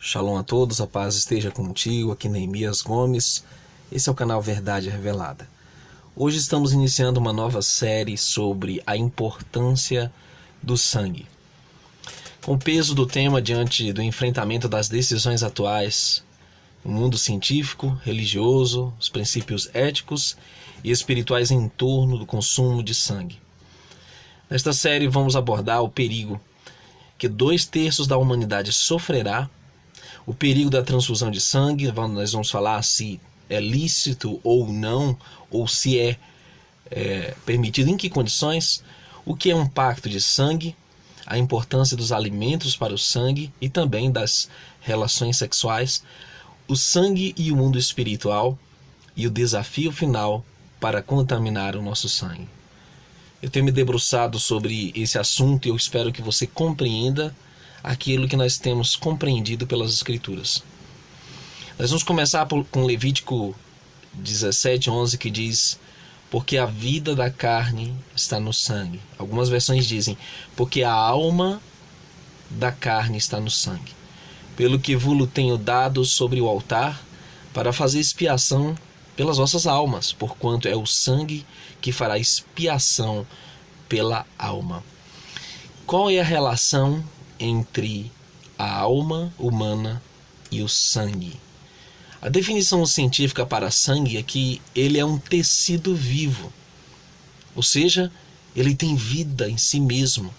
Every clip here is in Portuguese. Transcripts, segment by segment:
Shalom a todos, a paz esteja contigo, aqui Neemias Gomes, esse é o canal Verdade Revelada. Hoje estamos iniciando uma nova série sobre a importância do sangue. Com o peso do tema diante do enfrentamento das decisões atuais, o mundo científico, religioso, os princípios éticos e espirituais em torno do consumo de sangue. Nesta série vamos abordar o perigo que 2/3 da humanidade sofrerá, o perigo da transfusão de sangue. Nós vamos falar se é lícito ou não, ou se é permitido, em que condições, o que é um pacto de sangue, a importância dos alimentos para o sangue e também das relações sexuais, o sangue e o mundo espiritual e o desafio final para contaminar o nosso sangue. Eu tenho me debruçado sobre esse assunto e eu espero que você compreenda aquilo que nós temos compreendido pelas Escrituras. Nós vamos começar com Levítico 17:11, que diz: porque a vida da carne está no sangue. Algumas versões dizem: porque a alma da carne está no sangue. Pelo que vos tenho dado sobre o altar, para fazer expiação pelas vossas almas, porquanto é o sangue que fará expiação pela alma. Qual é a relação entre a alma humana e o sangue? A definição científica para sangue é que ele é um tecido vivo, ou seja, ele tem vida em si mesmo.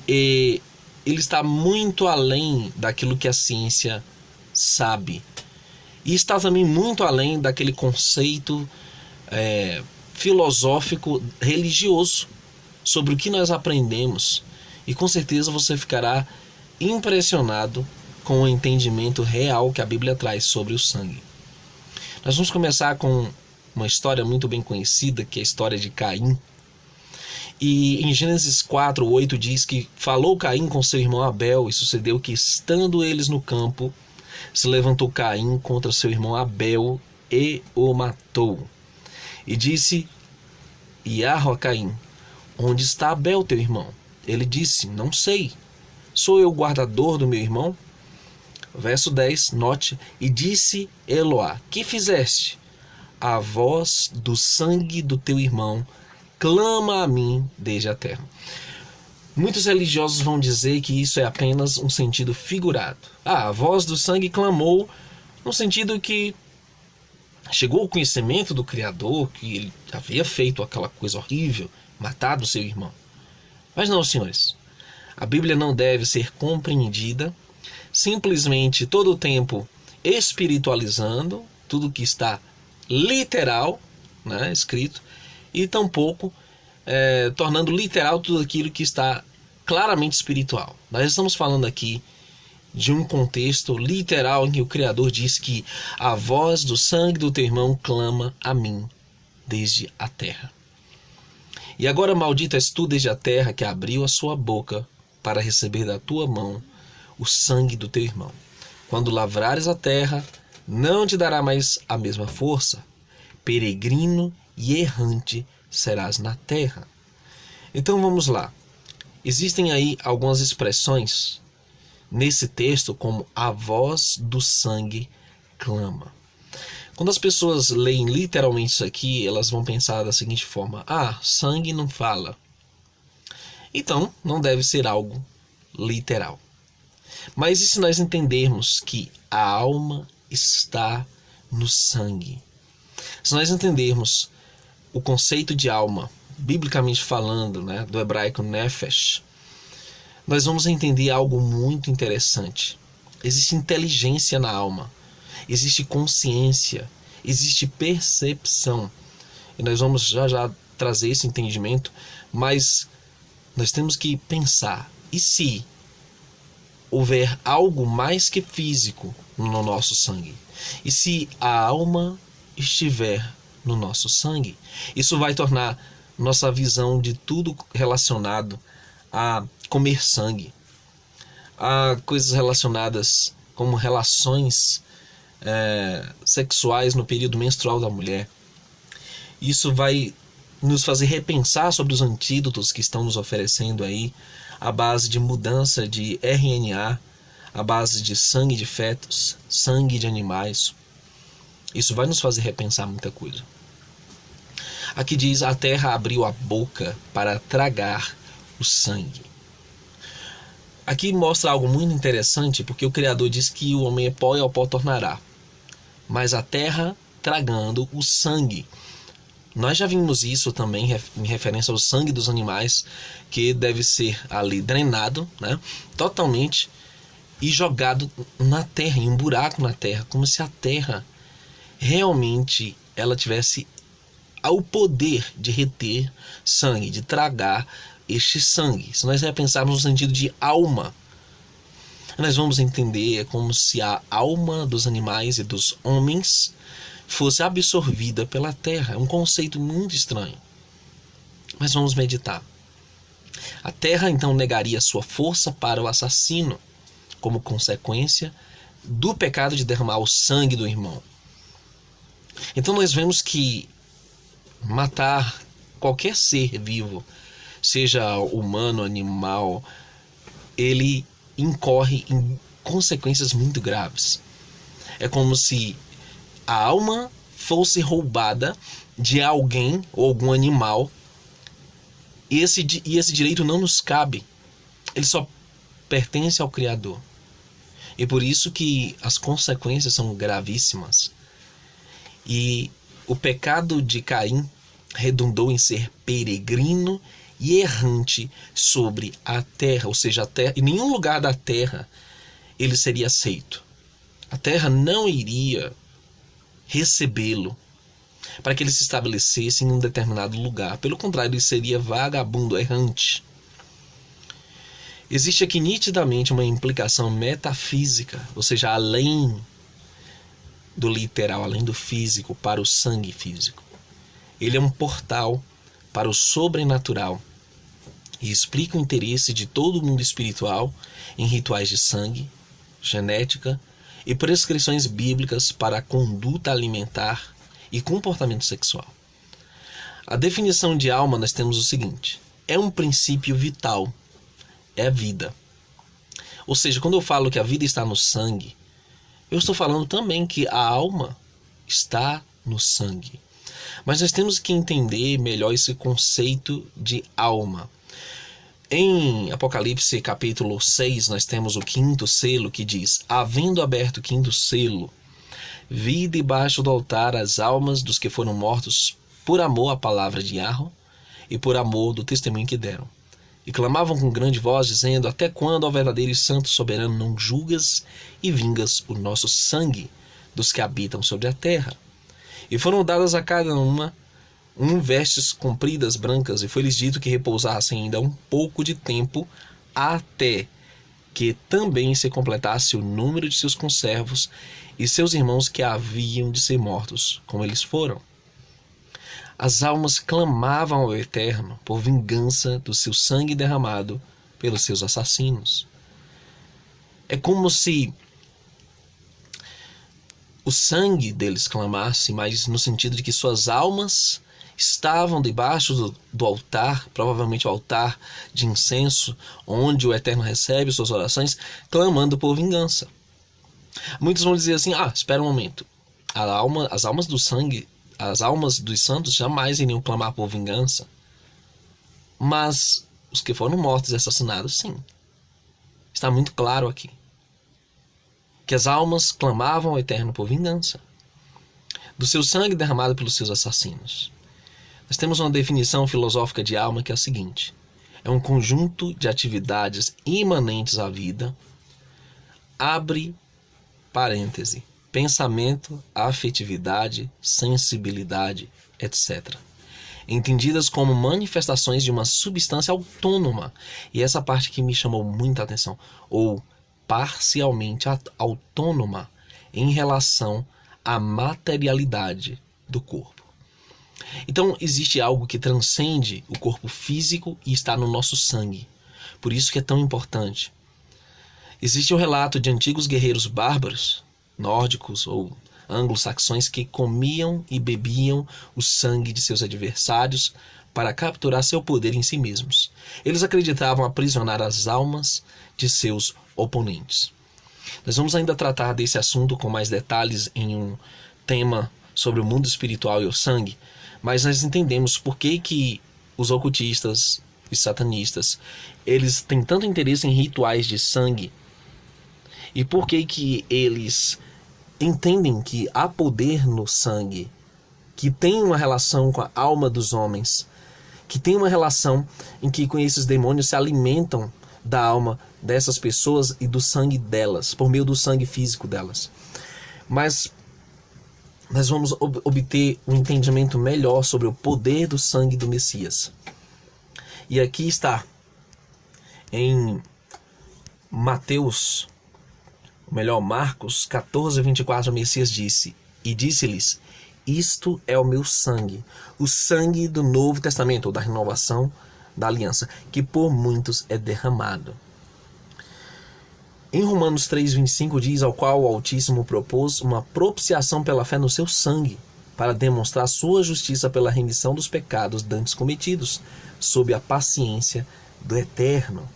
E ele está muito além daquilo que a ciência sabe. E está também muito além daquele conceito filosófico religioso sobre o que nós aprendemos. E com certeza você ficará impressionado com o entendimento real que a Bíblia traz sobre o sangue. Nós vamos começar com uma história muito bem conhecida, que é a história de Caim. E em Gênesis 4:8 diz que falou Caim com seu irmão Abel, e sucedeu que, estando eles no campo, se levantou Caim contra seu irmão Abel e o matou. E disse Iarro a Caim: onde está Abel teu irmão? Ele disse: não sei. Sou eu o guardador do meu irmão? Verso 10, note: e disse Eloá: que fizeste? A voz do sangue do teu irmão clama a mim desde a terra. Muitos religiosos vão dizer que isso é apenas um sentido figurado. A voz do sangue clamou no sentido que chegou ao conhecimento do Criador, que ele havia feito aquela coisa horrível, matado seu irmão. Mas não, senhores. A Bíblia não deve ser compreendida simplesmente todo o tempo espiritualizando tudo que está literal, escrito, e tampouco tornando literal tudo aquilo que está claramente espiritual. Nós estamos falando aqui de um contexto literal em que o Criador diz que a voz do sangue do teu irmão clama a mim desde a terra. E agora maldito és tu desde a terra, que abriu a sua boca para receber da tua mão o sangue do teu irmão. Quando lavrares a terra, não te dará mais a mesma força. Peregrino e errante serás na terra. Então vamos lá. Existem aí algumas expressões nesse texto, como a voz do sangue clama. Quando as pessoas leem literalmente isso aqui, elas vão pensar da seguinte forma: sangue não fala. Então, não deve ser algo literal. Mas e se nós entendermos que a alma está no sangue? Se nós entendermos o conceito de alma, biblicamente falando, do hebraico nefesh, nós vamos entender algo muito interessante. Existe inteligência na alma, existe consciência, existe percepção. E nós vamos já trazer esse entendimento, mas nós temos que pensar: e se houver algo mais que físico no nosso sangue? E se a alma estiver no nosso sangue? Isso vai tornar nossa visão de tudo relacionado a comer sangue, a coisas relacionadas como relações sexuais no período menstrual da mulher. Isso vai nos fazer repensar sobre os antídotos que estão nos oferecendo aí, à base de mudança de RNA, à base de sangue de fetos, sangue de animais. Isso vai nos fazer repensar muita coisa. Aqui diz: a terra abriu a boca para tragar o sangue. Aqui mostra algo muito interessante, porque o Criador diz que o homem é pó e ao pó tornará. Mas a terra tragando o sangue. Nós já vimos isso também em referência ao sangue dos animais, que deve ser ali drenado, né, totalmente, e jogado na terra, em um buraco na terra, como se a terra realmente ela tivesse o poder de reter sangue, de tragar este sangue. Se nós repensarmos no sentido de alma, nós vamos entender como se a alma dos animais e dos homens fosse absorvida pela terra. É um conceito muito estranho. Mas vamos meditar. A terra então negaria sua força para o assassino, como consequência do pecado de derramar o sangue do irmão. Então nós vemos que matar qualquer ser vivo, seja humano, animal, ele incorre em consequências muito graves. É como se a alma fosse roubada de alguém ou algum animal, e esse direito não nos cabe. Ele só pertence ao Criador. E por isso que as consequências são gravíssimas. E o pecado de Caim redundou em ser peregrino e errante sobre a terra, ou seja, a terra, em nenhum lugar da terra ele seria aceito. A terra não iria recebê-lo para que ele se estabelecesse em um determinado lugar. Pelo contrário, ele seria vagabundo, errante. Existe aqui nitidamente uma implicação metafísica, ou seja, além do literal, além do físico, para o sangue físico. Ele é um portal para o sobrenatural e explica o interesse de todo o mundo espiritual em rituais de sangue, genética e prescrições bíblicas para a conduta alimentar e comportamento sexual. A definição de alma nós temos o seguinte: é um princípio vital, é vida. Ou seja, quando eu falo que a vida está no sangue, eu estou falando também que a alma está no sangue. Mas nós temos que entender melhor esse conceito de alma. Em Apocalipse capítulo 6, nós temos o 5º selo que diz: havendo aberto o 5º selo, vi debaixo do altar as almas dos que foram mortos por amor à palavra de Yahweh e por amor do testemunho que deram. E clamavam com grande voz, dizendo: até quando, ó verdadeiro e santo soberano, não julgas e vingas o nosso sangue dos que habitam sobre a terra? E foram dadas a cada uma vestes compridas brancas, e foi-lhes dito que repousassem ainda um pouco de tempo, até que também se completasse o número de seus conservos e seus irmãos que haviam de ser mortos, como eles foram. As almas clamavam ao Eterno por vingança do seu sangue derramado pelos seus assassinos. É como se o sangue deles clamasse, mas no sentido de que suas almas estavam debaixo do altar, provavelmente o altar de incenso, onde o Eterno recebe suas orações, clamando por vingança. Muitos vão dizer assim: espera um momento, as almas do sangue, as almas dos santos jamais iriam clamar por vingança. Mas os que foram mortos e assassinados, sim. Está muito claro aqui que as almas clamavam ao Eterno por vingança do seu sangue derramado pelos seus assassinos. Nós temos uma definição filosófica de alma que é a seguinte: é um conjunto de atividades imanentes à vida, abre parêntese, pensamento, afetividade, sensibilidade, etc., entendidas como manifestações de uma substância autônoma. E essa parte que me chamou muita atenção, ou parcialmente autônoma em relação à materialidade do corpo. Então existe algo que transcende o corpo físico e está no nosso sangue. Por isso que é tão importante. Existe um relato de antigos guerreiros bárbaros, nórdicos ou anglo-saxões, que comiam e bebiam o sangue de seus adversários para capturar seu poder em si mesmos. Eles acreditavam aprisionar as almas de seus oponentes. Nós vamos ainda tratar desse assunto com mais detalhes em um tema sobre o mundo espiritual e o sangue, mas nós entendemos por que os ocultistas e satanistas, eles têm tanto interesse em rituais de sangue, e por que eles entendem que há poder no sangue, que tem uma relação com a alma dos homens, que tem uma relação em que com esses demônios se alimentam da alma dessas pessoas e do sangue delas, por meio do sangue físico delas. Mas nós vamos obter um entendimento melhor sobre o poder do sangue do Messias. E aqui está, em Mateus, ou melhor, Marcos 14, 24, o Messias disse, e disse-lhes, isto é o meu sangue, o sangue do Novo Testamento, ou da renovação da aliança, que por muitos é derramado. Em Romanos 3, 25 diz, ao qual o Altíssimo propôs uma propiciação pela fé no seu sangue, para demonstrar sua justiça pela remissão dos pecados dantes cometidos, sob a paciência do Eterno.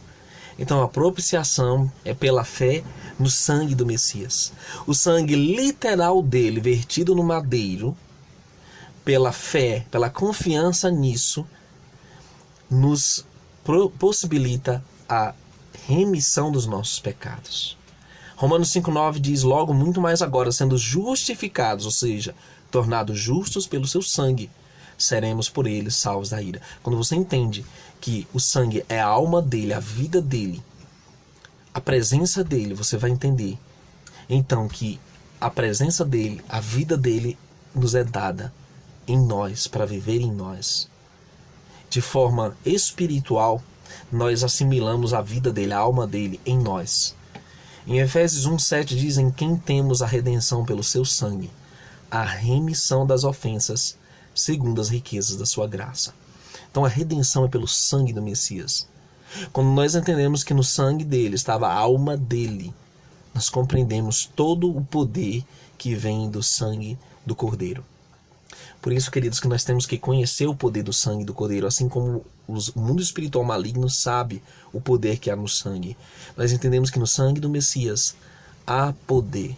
Então a propiciação é pela fé no sangue do Messias. O sangue literal dele, vertido no madeiro, pela fé, pela confiança nisso, nos possibilita a remissão dos nossos pecados. Romanos 5,9 diz, logo muito mais agora, sendo justificados, ou seja, tornados justos pelo seu sangue, seremos por ele salvos da ira. Quando você entende que o sangue é a alma dele, a vida dele, a presença dele, você vai entender então que a presença dele, a vida dele nos é dada em nós, para viver em nós. De forma espiritual, nós assimilamos a vida dele, a alma dele em nós. Em Efésios 1,7 diz, em quem temos a redenção pelo seu sangue, a remissão das ofensas, segundo as riquezas da sua graça. Então a redenção é pelo sangue do Messias. Quando nós entendemos que no sangue dele estava a alma dele, nós compreendemos todo o poder que vem do sangue do Cordeiro. Por isso, queridos, que nós temos que conhecer o poder do sangue do Cordeiro, assim como o mundo espiritual maligno sabe o poder que há no sangue. Nós entendemos que no sangue do Messias há poder.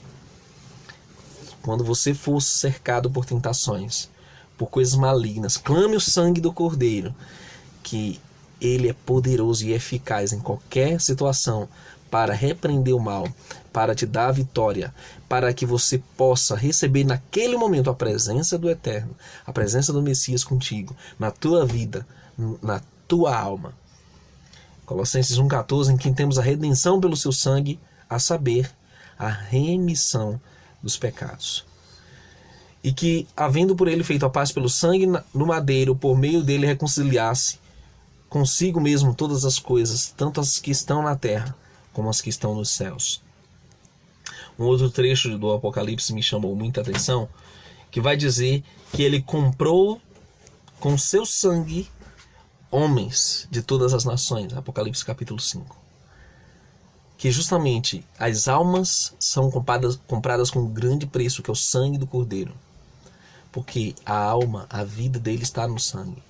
Quando você for cercado por tentações, por coisas malignas, clame o sangue do Cordeiro, que ele é poderoso e eficaz em qualquer situação para repreender o mal, para te dar a vitória, para que você possa receber naquele momento a presença do Eterno, a presença do Messias contigo, na tua vida, na tua alma. Colossenses 1,14, em quem temos a redenção pelo seu sangue, a saber, a remissão dos pecados. E que, havendo por ele feito a paz pelo sangue no madeiro, por meio dele reconciliasse consigo mesmo todas as coisas, tanto as que estão na terra, como as que estão nos céus. Um outro trecho do Apocalipse me chamou muita atenção, que vai dizer que ele comprou com seu sangue homens de todas as nações. Apocalipse capítulo 5. Que justamente as almas são compradas com um grande preço, que é o sangue do Cordeiro. Porque a alma, a vida dele está no sangue.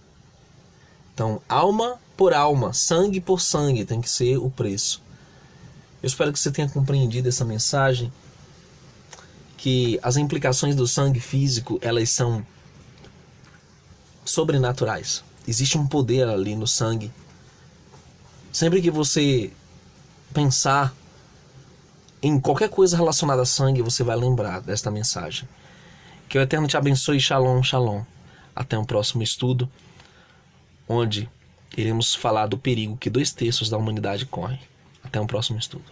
Então, alma por alma, sangue por sangue, tem que ser o preço. Eu espero que você tenha compreendido essa mensagem, que as implicações do sangue físico, elas são sobrenaturais. Existe um poder ali no sangue. Sempre que você pensar em qualquer coisa relacionada a sangue, você vai lembrar desta mensagem. Que o Eterno te abençoe. Shalom, shalom. Até um próximo estudo, onde iremos falar do perigo que 2/3 da humanidade corre. Até um próximo estudo.